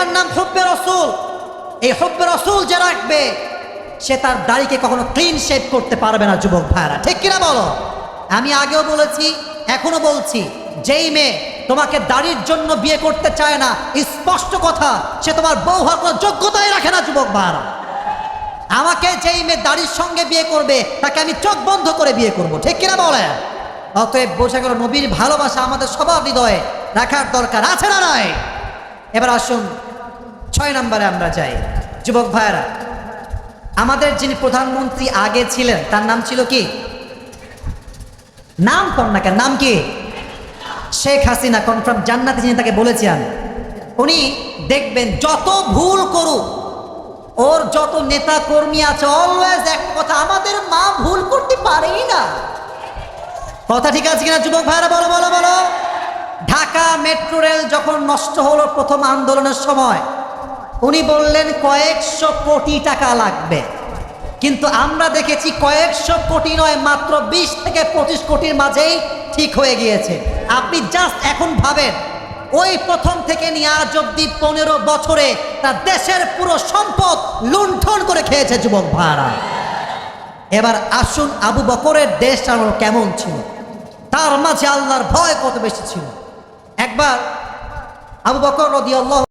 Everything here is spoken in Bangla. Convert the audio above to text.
এটার নাম হুব্বে রাসূল। এই হুব্বে রাসূল যে রাখবে সে তার দাড়িকে কখনো ক্লিন শেভ করতে পারবে না। যুবক ভাইরা ঠিক কিনা বলো? আমি আগেও বলেছি, এখনো বলছি, যেই মেয়ে তোমাকে দাড়ির জন্য বিয়ে করতে চায় না, স্পষ্ট কথা, সে তোমার বউ হওয়ার কোনো যোগ্যতাই রাখে না। যুবক ভাইরা, আমাকে যেই মেয়ে দাড়ির সঙ্গে বিয়ে করবে তাকে আমি চোখ বন্ধ করে বিয়ে করব, ঠিক কিনা বলে? অতএব বোঝা গেল নবীর ভালোবাসা আমাদের সবার হৃদয়ে রাখার দরকার আছে না নাই? এবার আসুন 6 নম্বরে আমরা যাই। যুবক ভাইরা, আমাদের যিনি প্রধানমন্ত্রী আগে ছিলেন তার নাম ছিল কি? নাম কর না কেন, নাম কি? শেখ হাসিনা। কনফার্ম জান্নাতে যিনি, তাকে বলেছি আমি। উনি দেখবেন যত ভুল করুক, ওর যত নেতা কর্মী আছে, অলওয়েজ এক কথা, আমাদের মা ভুল করতে পারেই না। কথা ঠিক আছে কিনা যুবক ভাইরা? বলো বলো বলো। ঢাকা মেট্রো রেল যখন নষ্ট হলো প্রথম আন্দোলনের সময়, উনি বললেন কয়েকশো কোটি টাকা লাগবে, কিন্তু আমরা দেখেছি কয়েকশো কোটি নয়, মাত্র 20 থেকে 25 কোটির মাঝেই ঠিক হয়ে গিয়েছে। আপনি জাস্ট এখন ভাবেন, ওই প্রথম থেকে নিয়ে আজ অব্দি 15 বছরে তার দেশের পুরো সম্পদ লুণ্ঠন করে খেয়েছে। যুবক ভাইরা, এবার আসুন আবু বকরের দেশ চালানো কেমন ছিল, তার মাঝে আল্লাহর ভয় কত বেশি ছিল। একবার আবু বকর রাদিয়াল্লাহু